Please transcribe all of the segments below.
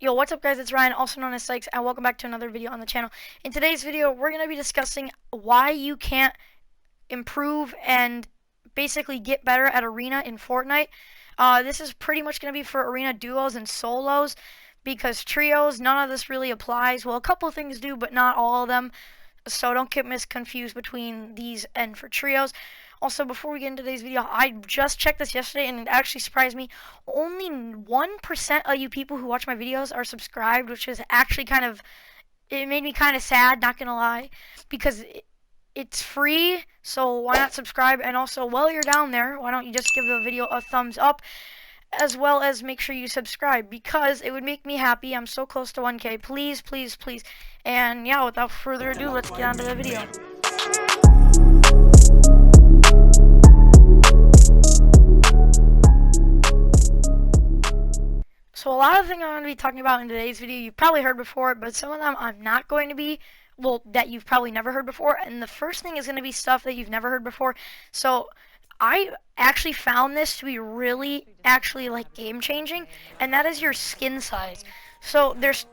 Yo, what's up guys, it's Ryan, also known as Sykes, and welcome back to another video on the channel. In today's video, we're going to be discussing why you can't improve and basically get better at Arena in Fortnite. This is pretty much going to be for Arena duos and solos, because trios, none of this really applies. Well, a couple things do, but not all of them. So don't get misconfused between these and for trios. Also, before we get into today's video, I just checked this yesterday and it actually surprised me. Only 1% of you people who watch my videos are subscribed, which is actually it made me kind of sad, not gonna lie, because it's free, so why not subscribe? And also, while you're down there, why don't you just give the video a thumbs up, as well as make sure you subscribe, because it would make me happy. I'm so close to 1K. Please, please, please. And yeah, without further ado, let's get on to the video. So a lot of things I'm going to be talking about in today's video you've probably heard before, but some of them I'm not going to be, well, that you've probably never heard before. And the first thing is going to be stuff that you've never heard before. So I actually found this to be really like game changing, and that is your skin size. So there's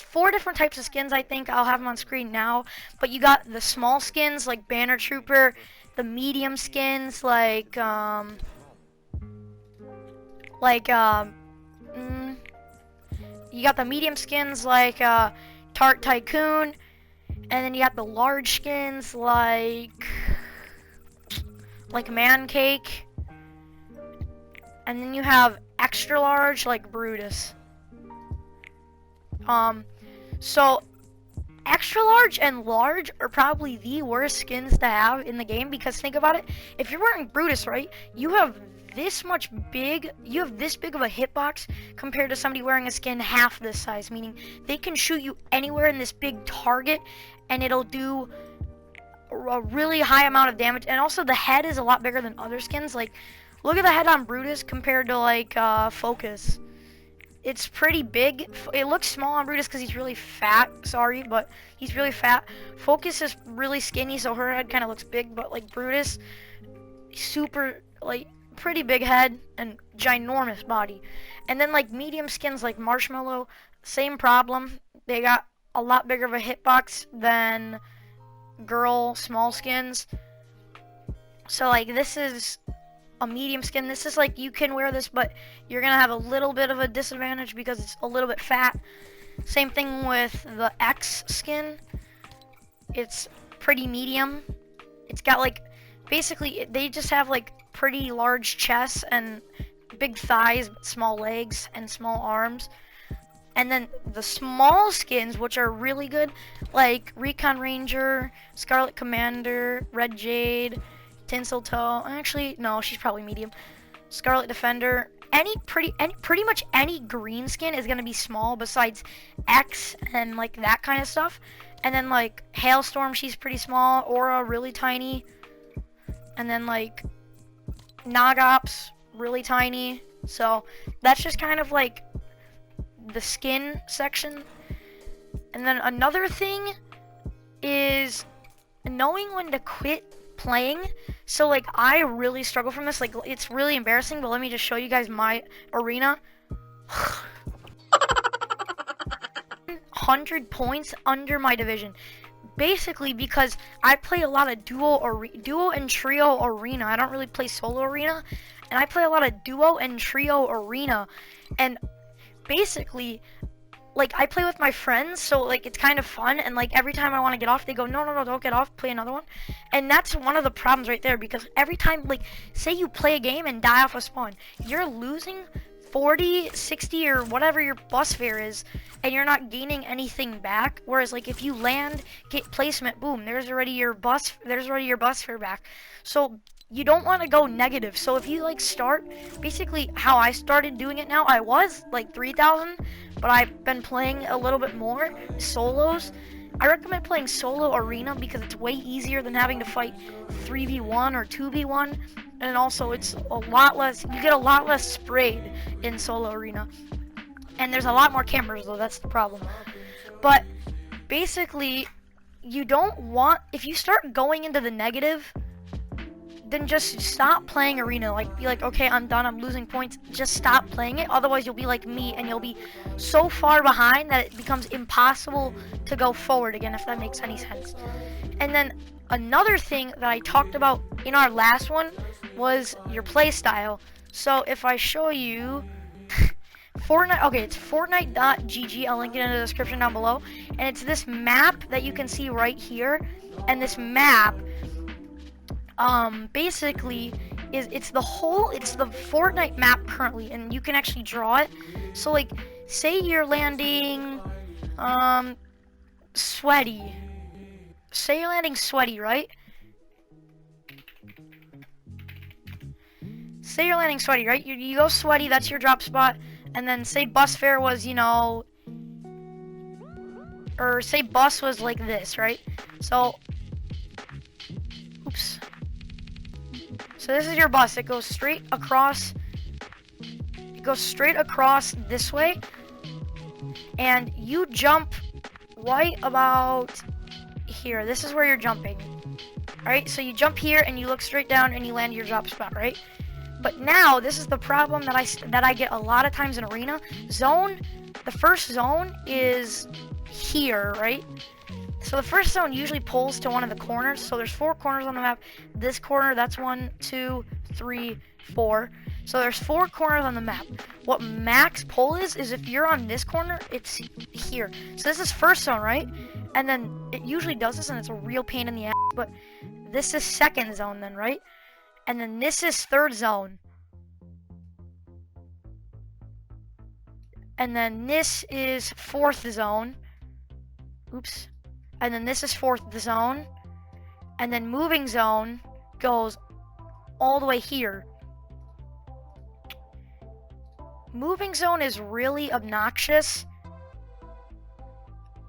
4 different types of skins. I think I'll have them on screen now, but you got the small skins like Banner Trooper, the medium skins you got the medium skins like Tart Tycoon, and then you got the large skins like Man Cake, and then you have extra large like Brutus. So extra large and large are probably the worst skins to have in the game, because think about it. If you're wearing Brutus, right, you have this big of a hitbox compared to somebody wearing a skin half this size, meaning they can shoot you anywhere in this big target and it'll do a really high amount of damage. And also the head is a lot bigger than other skins. Like, look at the head on Brutus compared to like Focus. It's pretty big. It looks small on Brutus because he's really fat. Sorry, but he's really fat. Focus is really skinny, so her head kind of looks big. But like Brutus, super like pretty big head and ginormous body. And then like medium skins like Marshmallow, same problem. They got a lot bigger of a hitbox than girl small skins. So like this is a medium skin. This is like, you can wear this, but you're gonna have a little bit of a disadvantage because it's a little bit fat. Same thing with the X skin. It's pretty medium. It's got like, basically they just have like pretty large chests and big thighs, small legs and small arms. And then the small skins, which are really good, like Recon Ranger, Scarlet Commander, Red Jade, Tinseltoe. Actually, no, she's probably medium. Scarlet Defender. Pretty much any green skin is gonna be small, besides X and like that kind of stuff. And then like Hailstorm, she's pretty small. Aura, really tiny. And then like Nogops, really tiny. So that's just kind of like the skin section. And then another thing is knowing when to quit playing. So like I really struggle from this. Like, it's really embarrassing, but let me just show you guys my arena. 100 points under my division, basically because I play a lot of duo and trio arena. I don't really play solo arena, and I play a lot of duo and trio arena. And basically, like, I play with my friends, so like it's kind of fun, and like every time I want to get off, they go, no, don't get off, play another one. And that's one of the problems right there, because every time, like, say you play a game and die off a spawn, you're losing 40, 60, or whatever your bus fare is, and you're not gaining anything back. Whereas like if you land, get placement, boom, there's already your bus fare back. So you don't want to go negative. So if you like start, basically how I started doing it now, I was like 3,000, but I've been playing a little bit more solos. I recommend playing solo arena because it's way easier than having to fight 3v1 or 2v1, and also it's a lot less, you get a lot less sprayed in solo arena. And there's a lot more cameras though, that's the problem. But basically, you don't want, if you start going into the negative, then just stop playing arena. Like, be like, okay, I'm done, I'm losing points. Just stop playing it. Otherwise, you'll be like me, and you'll be so far behind that it becomes impossible to go forward again, if that makes any sense. And then another thing that I talked about in our last one was your play style. So if I show you Fortnite, okay, it's fortnite.gg. I'll link it in the description down below. And it's this map that you can see right here. And this map basically it's the Fortnite map currently, and you can actually draw it. So like, say you're landing sweaty. Say you're landing sweaty, right? Say you're landing sweaty, right? You go sweaty, that's your drop spot. And then say bus fare was, you know, or say bus was like this, right? So, oops. So this is your bus. It goes straight across. It goes straight across this way. And you jump right about here. This is where you're jumping. Alright, so you jump here and you look straight down and you land your drop spot, right? But now, this is the problem that I get a lot of times in arena. The first zone is here, right? So the first zone usually pulls to one of the corners. So there's 4 corners on the map. This corner, that's 1, 2, 3, 4. So there's 4 corners on the map. What max pull is if you're on this corner, it's here. So this is first zone, right? And then it usually does this, and it's a real pain in the ass. But this is second zone then, right? And then this is third zone. And then this is fourth zone. Oops. And then this is fourth zone. And then moving zone goes all the way here. Moving zone is really obnoxious.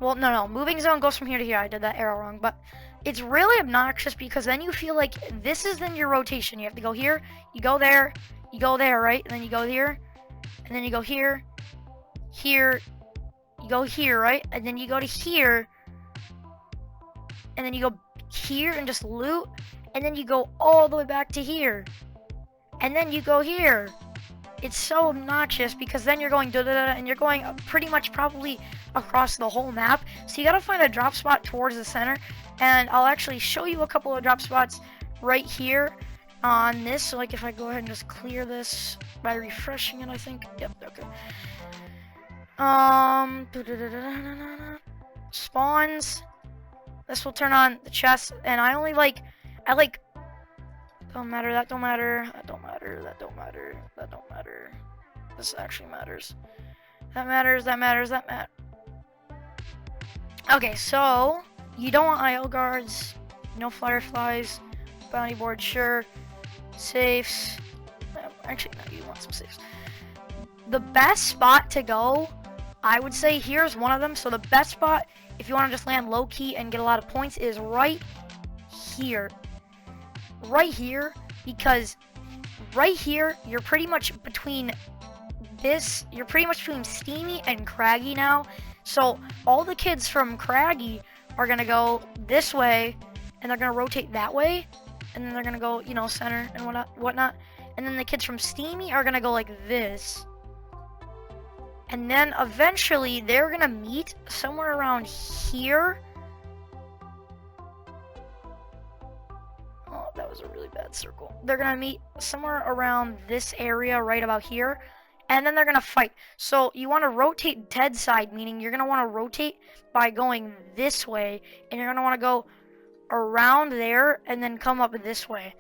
Well, no. Moving zone goes from here to here. I did that arrow wrong. But it's really obnoxious because then you feel like this is then your rotation. You have to go here, you go there, right? And then you go here, and then you go here, here, you go here, right? And then you go to here, and then you go here and just loot, and then you go all the way back to here, and then you go here. It's so obnoxious because then you're going da-da-da, and you're going pretty much probably across the whole map. So you gotta find a drop spot towards the center, and I'll actually show you a couple of drop spots right here on this. So like, if I go ahead and just clear this by refreshing it, I think. Yep, okay. Spawns. This will turn on the chest, and I like don't matter, that don't matter, that don't matter, that don't matter, that don't matter. This actually matters. That matters, that matters, that matters. Okay, so you don't want IO guards, no fireflies, bounty board, sure, safes. Actually, no, you want some safes. The best spot to go, I would say, here's one of them. So the best spot, if you want to just land low key and get a lot of points, is right here. Right here, because right here, you're pretty much between this, you're pretty much between Steamy and Craggy now. So all the kids from Craggy are gonna go this way, and they're gonna rotate that way, and then they're gonna go, you know, center and whatnot. And then the kids from Steamy are gonna go like this. And then eventually they're gonna meet somewhere around here. Oh, that was a really bad circle. They're gonna meet somewhere around this area right about here. And then they're gonna fight. So you wanna rotate dead side, meaning you're gonna wanna rotate by going this way. And you're gonna wanna go around there and then come up this way.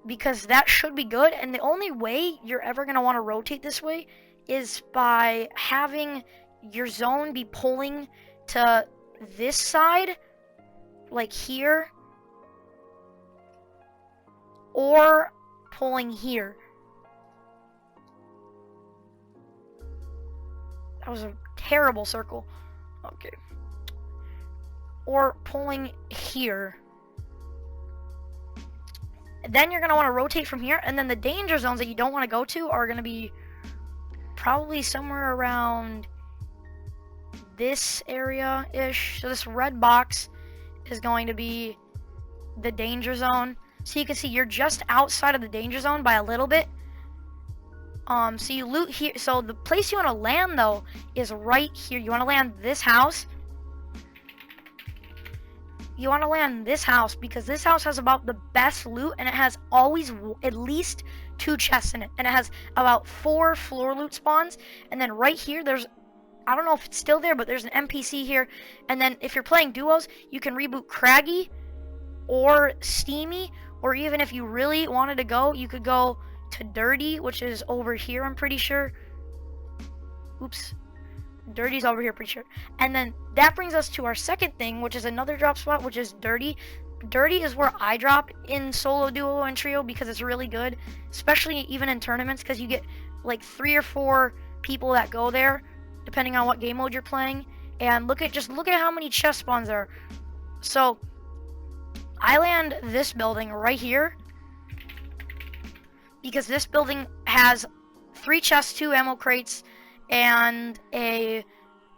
Because that should be good. And the only way you're ever gonna wanna rotate this way is by having your zone be pulling to this side, like here, or pulling here. That was a terrible circle. Okay. Or pulling here. Then you're going to want to rotate from here, and then the danger zones that you don't want to go to are going to be probably somewhere around this area-ish. So this red box is going to be the danger zone. So you can see you're just outside of the danger zone by a little bit. So you loot here. So the place you want to land though is right here. You want to land this house. You want to land this house because this house has about the best loot, and it has always at least 2 chests in it, and it has about 4 floor loot spawns. And then right here, there's, I don't know if it's still there, but there's an NPC here. And then if you're playing duos, you can reboot Craggy or Steamy, or even if you really wanted to go, you could go to Dirty, which is over here, I'm pretty sure. Oops. Dirty's over here, pretty sure. And then that brings us to our second thing, which is another drop spot, which is Dirty. Dirty is where I drop in solo, duo, and trio because it's really good, especially even in tournaments, because you get like 3 or 4 people that go there, depending on what game mode you're playing. And just look at how many chest spawns there are. So I land this building right here because this building has 3 chests, 2 ammo crates, and a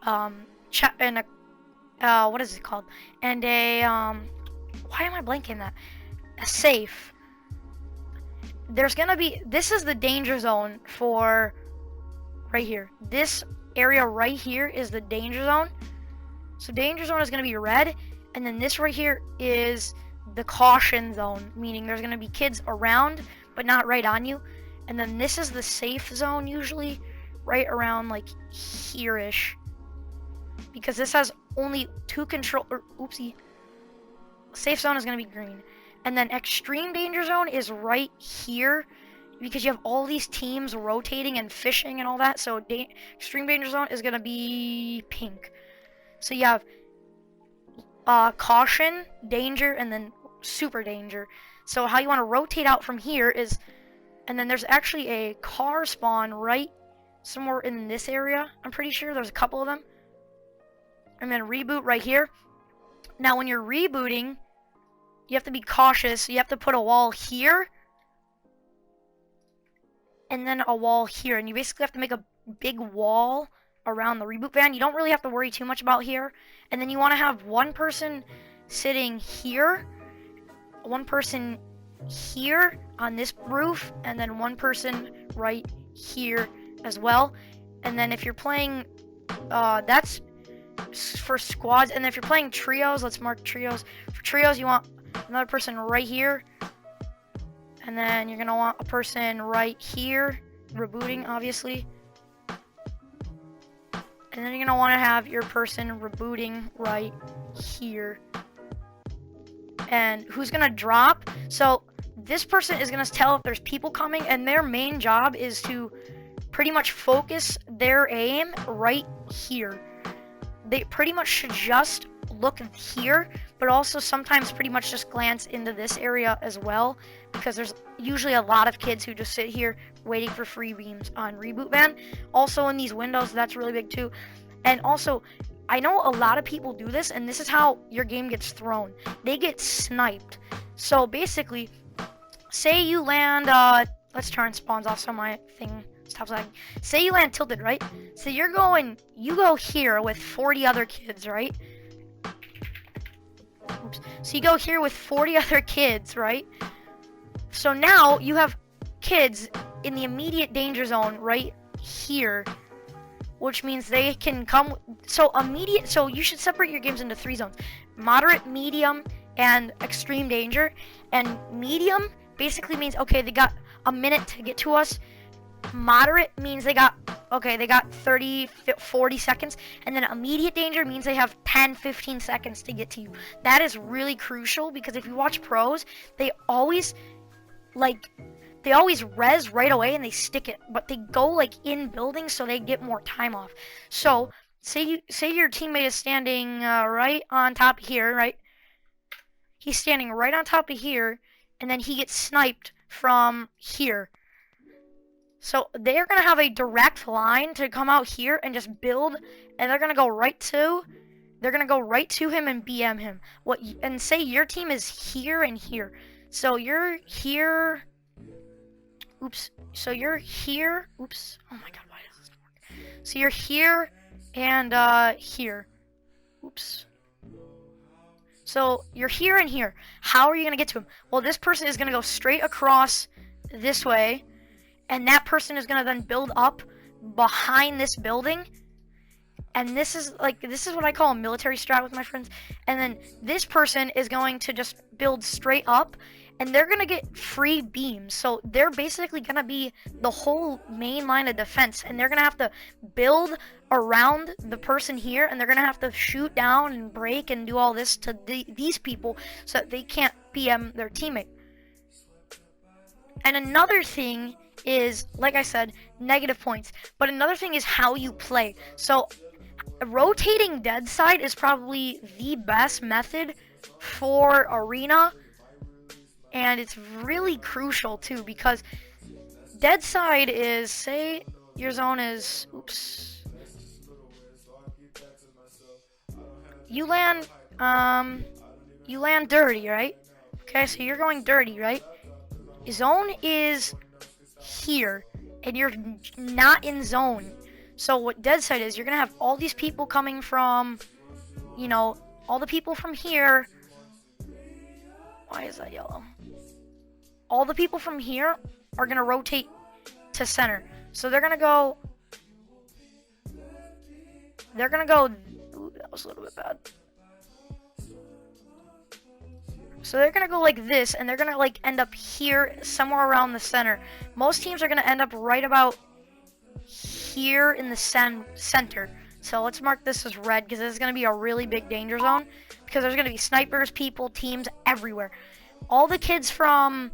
what is it called? And a why am I blanking that? A safe. There's gonna be, this is the danger zone for right here. This area right here is the danger zone. So danger zone is gonna be red, and then this right here is the caution zone, meaning there's gonna be kids around but not right on you. And then this is the safe zone, usually right around like here-ish, because this has only 2 control, oopsie. Safe zone is gonna be green, and then extreme danger zone is right here because you have all these teams rotating and fishing and all that. So extreme danger zone is gonna be pink. So you have caution, danger, and then super danger. So how you want to rotate out from here is, and then there's actually a car spawn right somewhere in this area. I'm pretty sure there's a couple of them. And then reboot right here. Now when you're rebooting, you have to be cautious. You have to put a wall here and then a wall here, and you basically have to make a big wall around the reboot van. You don't really have to worry too much about here. And then you want to have one person sitting here, one person here on this roof, and then one person right here as well. And then if you're playing, that's for squads. And then if you're playing trios, let's mark trios. For trios, you want another person right here, and then you're gonna want a person right here, rebooting obviously. And then you're gonna want to have your person rebooting right here. And who's gonna drop? So this person is gonna tell if there's people coming, and their main job is to pretty much focus their aim right here. They pretty much should just look here, but also sometimes pretty much just glance into this area as well, because there's usually a lot of kids who just sit here waiting for free beams on reboot van. Also in these windows, that's really big too. And also, I know a lot of people do this, and this is how your game gets thrown. They get sniped. So basically, say you land, let's turn spawns off so my thing stops lagging. Say you land tilted, right? So you go here with 40 other kids, right? Oops. So you go here with 40 other kids, right? So now you have kids in the immediate danger zone right here, which means they can come. So you should separate your games into 3 zones: moderate, medium, and extreme danger. And medium basically means, okay, they got a minute to get to us. Moderate means they got 30, 40 seconds. And then immediate danger means they have 10, 15 seconds to get to you. That is really crucial, because if you watch pros, they always res right away and they stick it, but they go like in buildings so they get more time off. So say your teammate is standing right on top here, right? He's standing right on top of here, and then he gets sniped from here. So they're gonna have a direct line to come out here and just build, and they're gonna go right to him and BM him. And say your team is here and here. So you're here. Oops. So you're here. Oops. Oh my god, why does this work? So you're here and here. Oops. So you're here and here. How are you gonna get to him? Well, this person is gonna go straight across this way, and that person is gonna then build up behind this building. And this is what I call a military strat with my friends. And then this person is going to just build straight up, and they're gonna get free beams. So they're basically gonna be the whole main line of defense, and they're gonna have to build around the person here, and they're gonna have to shoot down and break and do all this to these people so that they can't PM their teammate. And another thing is, like I said, negative points. But another thing is how you play. So rotating dead side is probably the best method for arena, and it's really crucial too, because dead side is, say your zone is, oops, you land dirty, right? Okay, so you're going dirty, right? Zone is here, and you're not in zone. So what dead side is, you're gonna have all these people coming from, you know, all the people from here. Why is that yellow? All the people from here are gonna rotate to center. So they're gonna go. Ooh, that was a little bit bad. So they're gonna go like this, and they're gonna like end up here somewhere around the center. Most teams are gonna end up right about here in the center. So let's mark this as red, because this is going to be a really big danger zone, because there's going to be snipers, people, teams everywhere. All the kids from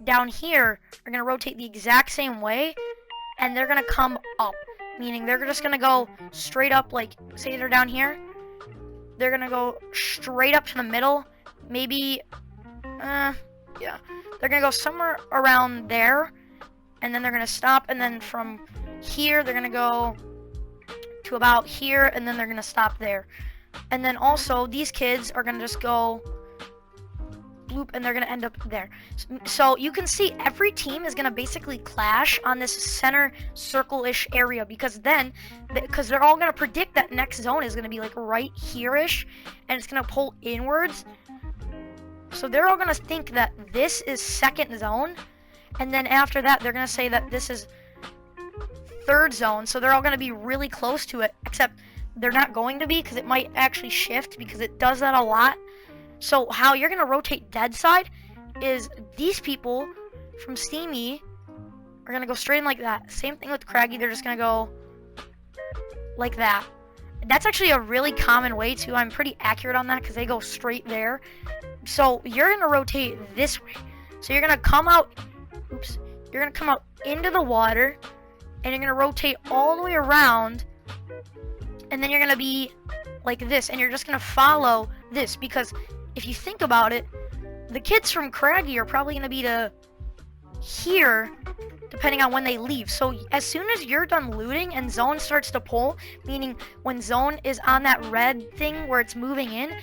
down here are going to rotate the exact same way, and they're going to come up, meaning they're just going to go straight up. Like, say they're down here, they're going to go straight up to the middle, maybe yeah, they're going to go somewhere around there, and then they're going to stop, and then from here they're going to go to about here, and then they're going to stop there. And then also these kids are going to just go bloop, and they're going to end up there. So you can see every team is going to basically clash on this center circle-ish area, because they're all going to predict that next zone is going to be like right here-ish, and it's going to pull inwards. So they're all going to think that this is second zone, and then after that they're going to say that this is third zone. So they're all going to be really close to it, except they're not going to be, because it might actually shift, because it does that a lot. So how you're going to rotate dead side is these people from Steamy are going to go straight in like that. Same thing with Craggy, they're just going to go like that. That's actually a really common way too. I'm pretty accurate on that, because they go straight there. So you're going to rotate this way. So you're going to come out, oops, you're going to come out into the water, and you're going to rotate all the way around, and then you're going to be like this, and you're just going to follow this, because if you think about it, the kids from Craggy are probably going to be to here, depending on when they leave. So as soon as you're done looting and zone starts to pull, meaning when zone is on that red thing where it's moving in,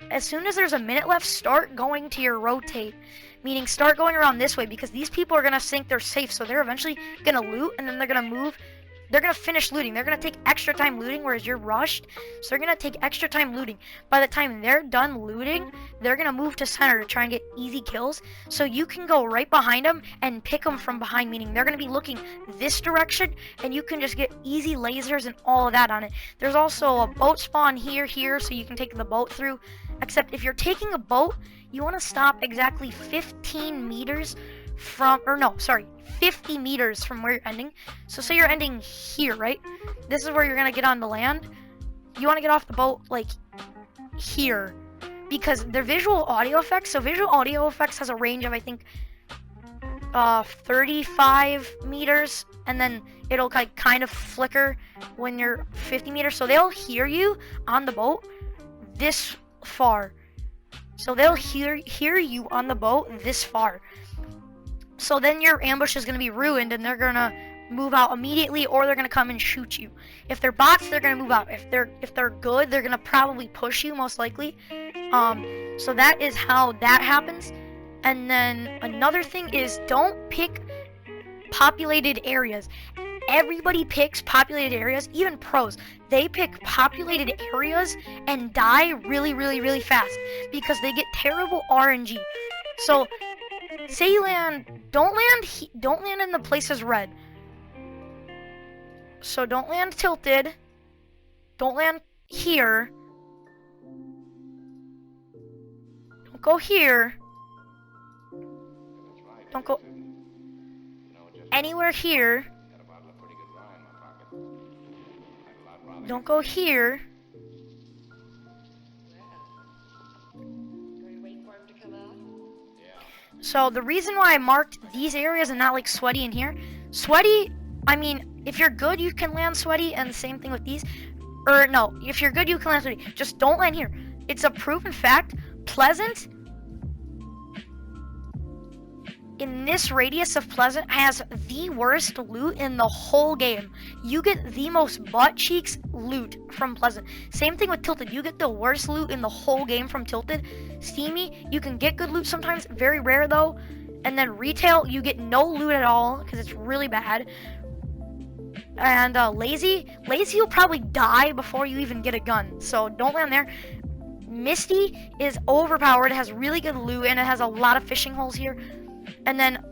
as soon as there's a minute left, start going to your rotate. Meaning start going around this way, because these people are going to think they're safe, so they're eventually going to loot, and then they're going to move. They're going to finish looting. They're going to take extra time looting, whereas you're rushed. So they're going to take extra time looting. By the time they're done looting, they're going to move to center to try and get easy kills. So you can go right behind them and pick them from behind, meaning they're going to be looking this direction, and you can just get easy lasers and all of that on it. There's also a boat spawn here, so you can take the boat through. Except if you're taking a boat, you want to stop exactly 15 meters from, or no, sorry, 50 meters from where you're ending. So say you're ending here, right? This is where you're going to get on the land. You want to get off the boat like here, because they're visual audio effects. So visual audio effects has a range of, I think, 35 meters, and then it'll like kind of flicker when you're 50 meters. So they'll hear you on the boat this far. So they'll hear you on the boat this far. So then your ambush is going to be ruined, and they're going to move out immediately, or they're going to come and shoot you. If they're bots, they're going to move out. If they're good, they're going to probably push you, most likely. So that is how that happens. And then another thing is, don't pick populated areas. everybody picks populated areas, even pros. They pick populated areas and die really, really, really fast because they get terrible RNG. So, say you land, don't land in the places red. So don't land tilted. Don't land here. Don't go here. Don't go anywhere here. Don't go here. So the reason why I marked these areas and not like sweaty in here, sweaty, I mean, if you're good, you can land sweaty, and the same thing with these. Or no, if you're good, you can land sweaty. Just don't land here. It's a proven fact. Pleasant, in this radius of Pleasant, has the worst loot in the whole game. You get the most butt cheeks loot from Pleasant. Same thing with Tilted. You get the worst loot in the whole game from Tilted. Steamy, you can get good loot sometimes, very rare though. And then Retail, you get no loot at all because it's really bad. And Lazy will probably die before you even get a gun, so don't land there. Misty is overpowered, it has really good loot, and it has a lot of fishing holes here. And then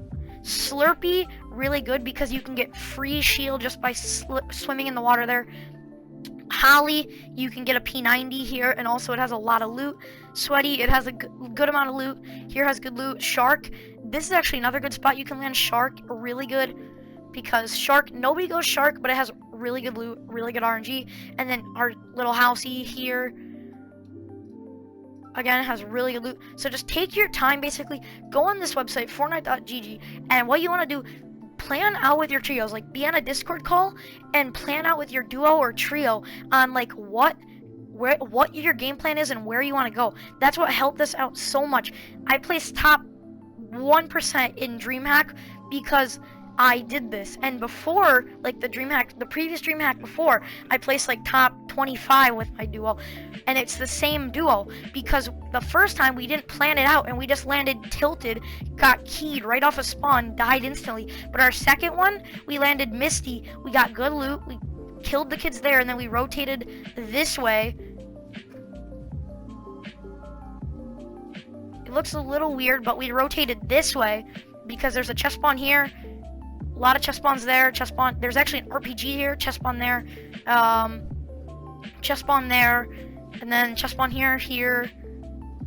Slurpee, really good because you can get free shield just by swimming in the water there. Holly, you can get a P90 here, and also it has a lot of loot. Sweaty, it has a good amount of loot. Here has good loot. Shark, this is actually another good spot. You can land Shark, really good, because Shark, nobody goes Shark, but it has really good loot, really good RNG. And then our little housey here, again, it has really good loot. So just take your time, basically. Go on this website, Fortnite.gg, and what you want to do, plan out with your trios. Like, be on a Discord call and plan out with your duo or trio on like what your game plan is and where you want to go. That's what helped us out so much. I placed top 1% in DreamHack because I did this, and before, like the previous DreamHack before, I placed like top 25 with my duo, and it's the same duo because the first time we didn't plan it out and we just landed tilted, got keyed right off a spawn, died instantly. But our second one, we landed Misty, we got good loot, we killed the kids there, and then we rotated this way. It looks a little weird, but we rotated this way because there's a chest spawn here. A lot of chest spawns there, chest spawn. There's actually an RPG here, chest spawn there, chest spawn there, and then chest spawn here.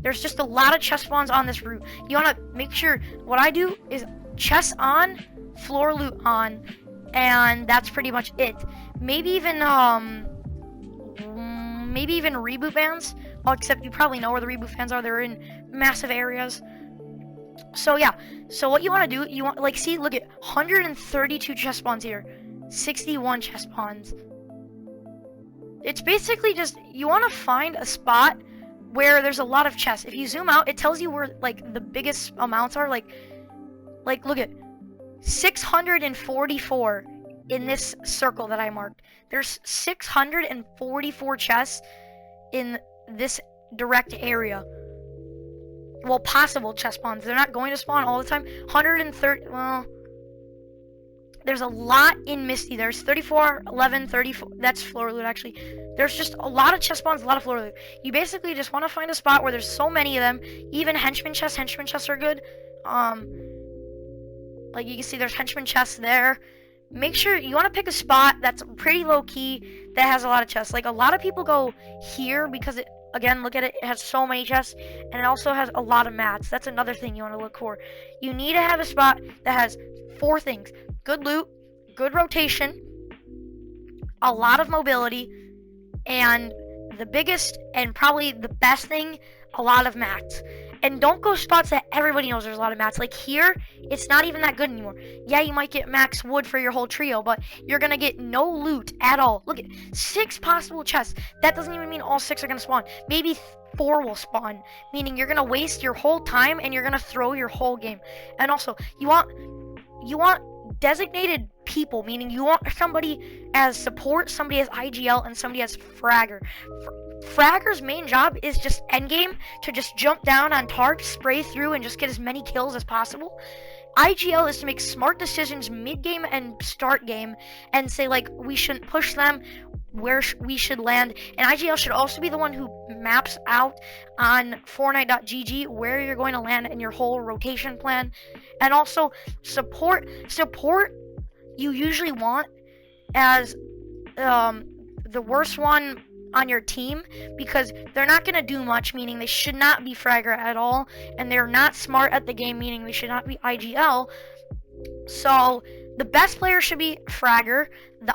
There's just a lot of chest spawns on this route. You want to make sure, what I do is chest on, floor loot on, and that's pretty much it. Maybe even reboot vans, except you probably know where the reboot vans are. They're in massive areas. So yeah, so what you want to do, you want, like, see, look at 132 chest spawns here, 61 chest spawns. It's basically just, you want to find a spot where there's a lot of chests. If you zoom out, it tells you where like the biggest amounts are. Like look at 644 in this circle that I marked. There's 644 chests in this direct area. Well, possible chest spawns. They're not going to spawn all the time. 130, well, there's a lot in Misty. There's 34, 11, 34, that's floor loot actually. There's just a lot of chest spawns, a lot of floor loot. You basically just want to find a spot where there's so many of them. Even henchman chests are good. Like you can see there's henchman chests there. Make sure you want to pick a spot that's pretty low key that has a lot of chests. Like a lot of people go here because it, again, look at it, it has so many chests, and it also has a lot of mats. That's another thing you want to look for. You need to have a spot that has 4 things: good loot, good rotation, a lot of mobility, and the biggest and probably the best thing, a lot of mats. And don't go spots that everybody knows there's a lot of mats. Like here, it's not even that good anymore. Yeah, you might get max wood for your whole trio, but you're gonna get no loot at all. Look at 6 possible chests. That doesn't even mean all 6 are gonna spawn. Maybe 4 will spawn, meaning you're gonna waste your whole time and you're gonna throw your whole game. And also, you want designated people, meaning you want somebody as support, somebody as IGL, and somebody as fragger. Fragger's main job is just endgame to just jump down on target, spray through, and just get as many kills as possible. IGL is to make smart decisions mid-game and start game, and say like we shouldn't push them, where we should land. And IGL should also be the one who maps out on Fortnite.gg where you're going to land in your whole rotation plan. And also support you usually want as the worst one on your team, because they're not going to do much, meaning they should not be fragger at all, and they're not smart at the game, meaning they should not be IGL. So the best player should be fragger, the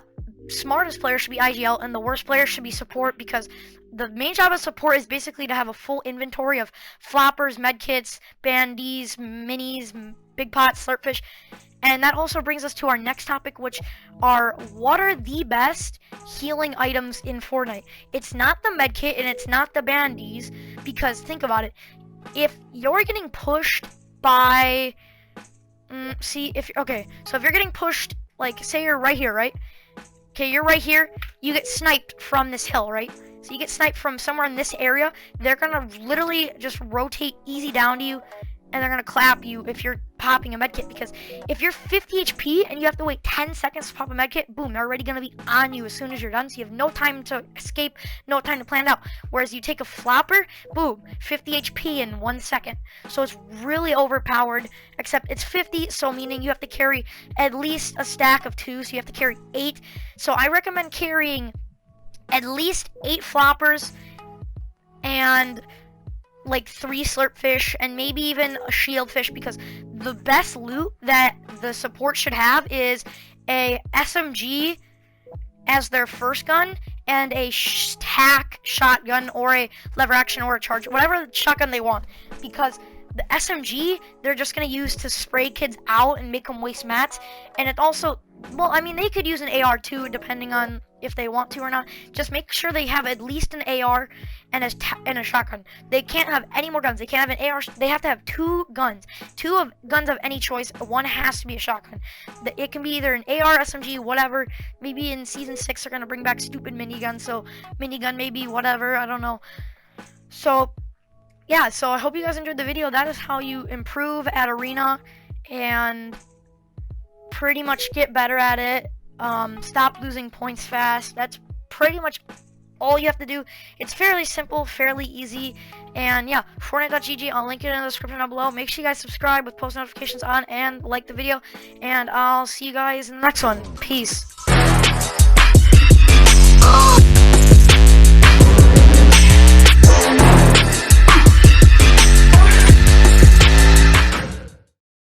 smartest player should be IGL, and the worst player should be support, because the main job of support is basically to have a full inventory of floppers, medkits, bandies, minis, big pots, slurpfish. And that also brings us to our next topic, which are what are the best healing items in Fortnite. It's not the medkit and it's not the bandies, because think about it. If you're getting pushed by, so if you're getting pushed, like say you're right here, right? Okay, you're right here, you get sniped from this hill, right? So you get sniped from somewhere in this area, they're gonna literally just rotate easy down to you, and they're gonna clap you if you're popping a medkit, because if you're 50 HP and you have to wait 10 seconds to pop a medkit, boom, they're already gonna be on you as soon as you're done, so you have no time to escape, no time to plan it out. Whereas you take a flopper, boom, 50 HP in 1 second. So it's really overpowered, except it's 50, so meaning you have to carry at least a stack of 2, so you have to carry 8. So I recommend carrying at least 8 floppers and like 3 slurpfish and maybe even a shieldfish, because the best loot that the support should have is a SMG as their first gun and a tack shotgun or a lever action or a charge, whatever shotgun they want, because the SMG they're just going to use to spray kids out and make them waste mats. And it also, well, I mean, they could use an AR too, depending on if they want to or not. Just make sure they have at least an AR and a shotgun. They can't have any more guns. They can't have an AR. They have to have 2 guns. Guns of any choice. One has to be a shotgun. It can be either an AR, SMG, whatever. Maybe in Season 6 they're going to bring back stupid miniguns, so minigun maybe, whatever, I don't know. So yeah, so I hope you guys enjoyed the video. That is how you improve at Arena and pretty much get better at it. Stop losing points fast. That's pretty much all you have to do. It's fairly simple, fairly easy. And yeah, Fortnite.gg, I'll link it in the description down below. Make sure you guys subscribe with post notifications on and like the video. And I'll see you guys in the next one. Peace.